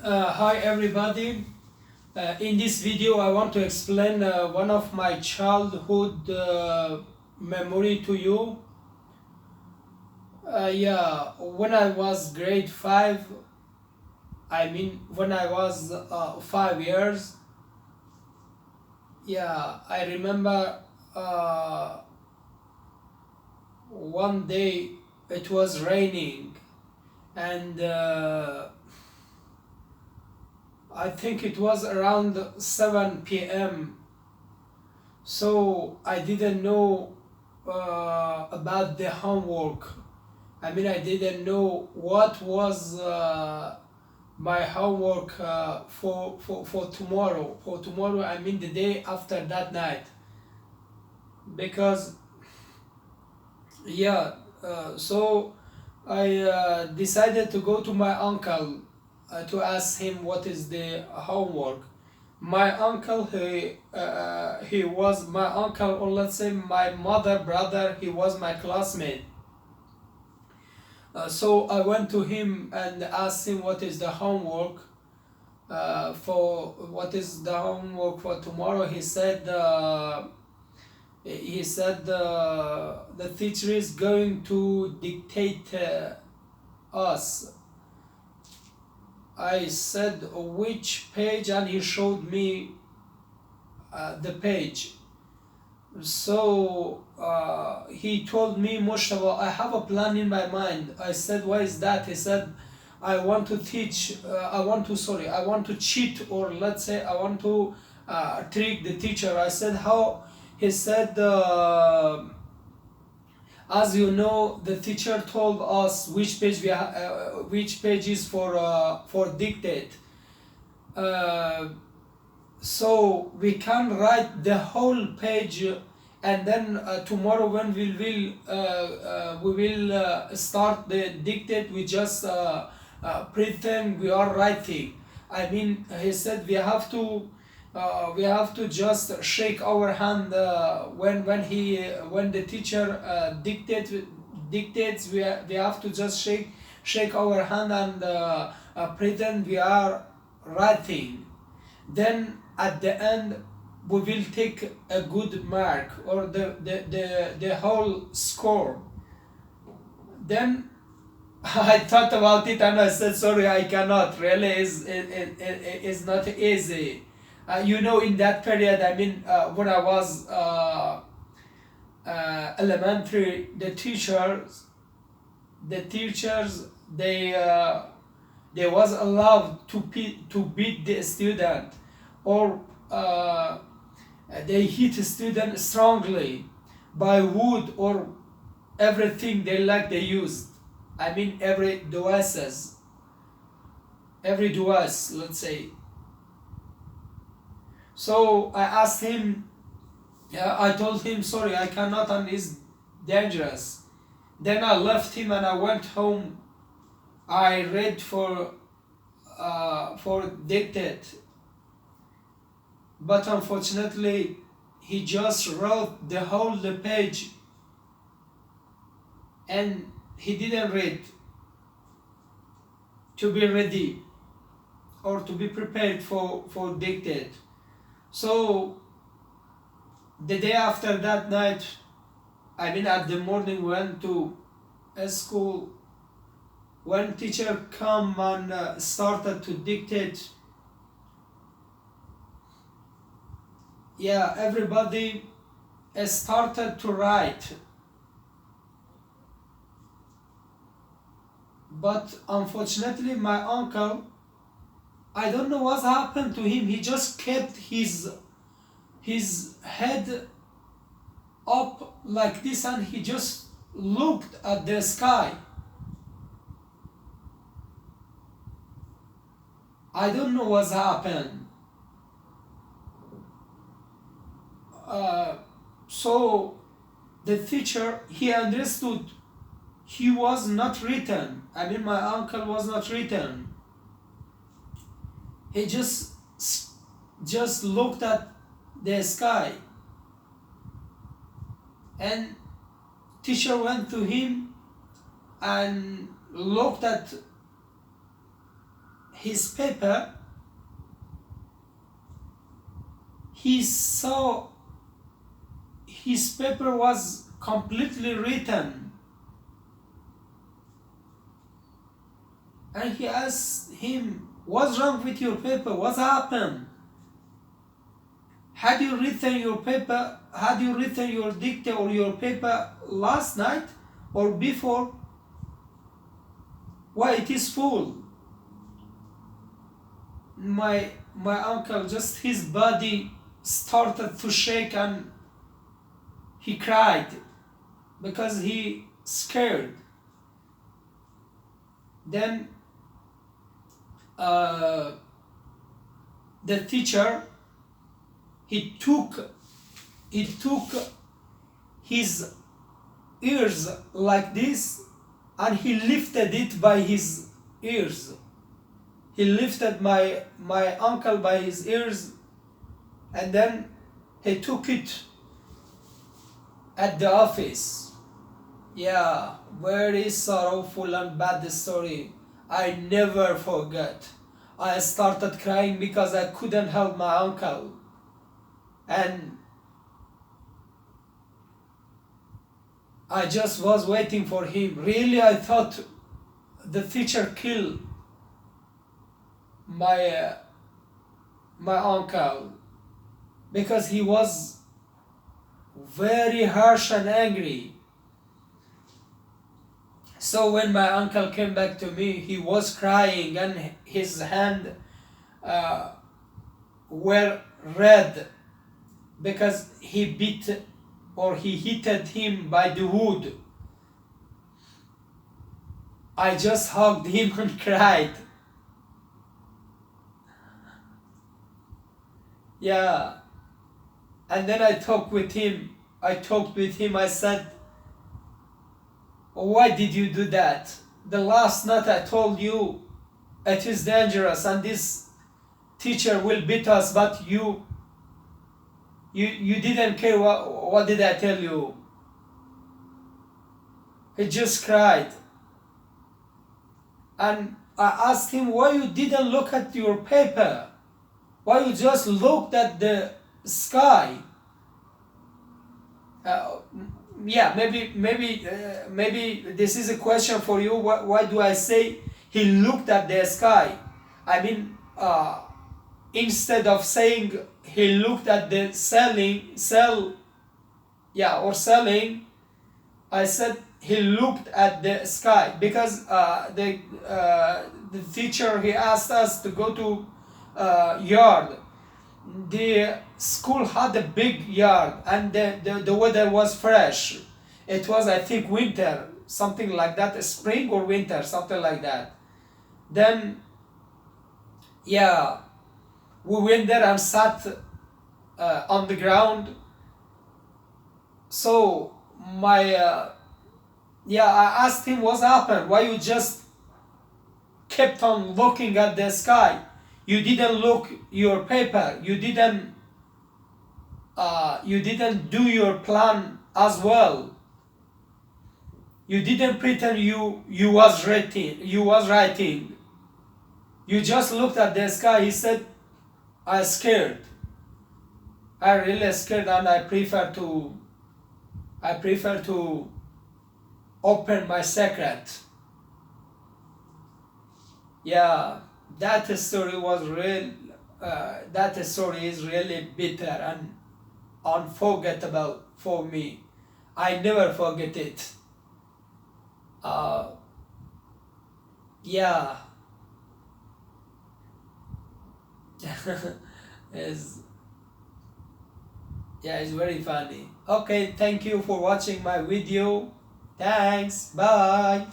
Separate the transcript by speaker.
Speaker 1: Hi everybody. In this video I want to explain one of my childhood memory to you. When I was grade 5, when I was 5 years, I remember uh, one day it was raining and I think it was around 7 p.m. So I didn't know about the homework. I didn't know what was my homework for tomorrow. For tomorrow, the day after that night. Because, yeah, so I decided to go to my uncle to ask him what is the homework. My uncle, he was my uncle, or let's say my mother brother, he was my classmate. So I went to him and asked him what is the homework for tomorrow. He said the teacher is going to dictate us. I said which page, and he showed me the page. So he told me, Mustafa, I have a plan in my mind. I said, what is that? He said, I want to cheat, or let's say I want to trick the teacher. I said, how? He said, as you know, the teacher told us which page is for dictate. Uh, so we can write the whole page, and then tomorrow when we will start the dictate, we just pretend we are writing. He said we have to just shake our hand when the teacher dictates. We have to just shake our hand and pretend we are writing. Then at the end we will take a good mark, or the whole score. Then I thought about it and I said, sorry, I cannot. Really, is not easy. In that period, when I was elementary, the teachers, they was allowed to beat the student, or they hit a student strongly by wood or everything they used. Every device, let's say. So I asked him, yeah, I told him, sorry, I cannot, and it's dangerous. Then I left him and I went home. I read for dictate, but unfortunately he just wrote the page, and he didn't read to be ready or to be prepared for dictate. So the day after that night, at the morning, went to a school. When teacher come and started to dictate, everybody started to write. But unfortunately, my uncle, I don't know what happened to him. He just kept his head up like this, and he just looked at the sky. I don't know what's happened. So the teacher, he understood he was not written. My uncle was not written. He just looked at the sky, and teacher went to him and looked at his paper, he saw his paper was completely written, and he asked him, "What's wrong with your paper? What happened? Had you written your paper? Had you written your dictate or your paper last night or before? Why it is full?" My uncle, just his body started to shake and he cried because he scared. Then the teacher, he took his ears like this and he lifted it by his ears. He lifted my uncle by his ears, and then he took it at the office. Yeah, very sorrowful and bad story. I never forget. I started crying because I couldn't help my uncle. And I just was waiting for him. Really, I thought the teacher killed my uncle because he was very harsh and angry. So when my uncle came back to me, he was crying and his hand were red because he beat or he hit him by the wood. I just hugged him and cried. Yeah. And then I talked with him. I said, "Why did you do that? The last night I told you it is dangerous and this teacher will beat us, but you didn't care. What did I tell you?" He just cried. And I asked him, "Why you didn't look at your paper? Why you just looked at the sky?" Yeah, maybe this is a question for you. Why do I say he looked at the sky? I mean, instead of saying he looked at the ceiling, I said he looked at the sky because the teacher, he asked us to go to yard. The school had a big yard and the weather was fresh. It was, I think, winter, something like that, spring or winter, something like that. Then, yeah, we went there and sat on the ground. So I asked him what happened, why you just kept on looking at the sky. You didn't look your paper. You didn't do your plan as well. You didn't pretend you was writing. You just looked at the sky. He said, "I scared. I really scared, and I prefer to open my secret." Yeah. That story was real. That story is really bitter and unforgettable for me. I never forget it. Yeah. it's it's very funny. Okay, thank you for watching my video. Thanks. Bye.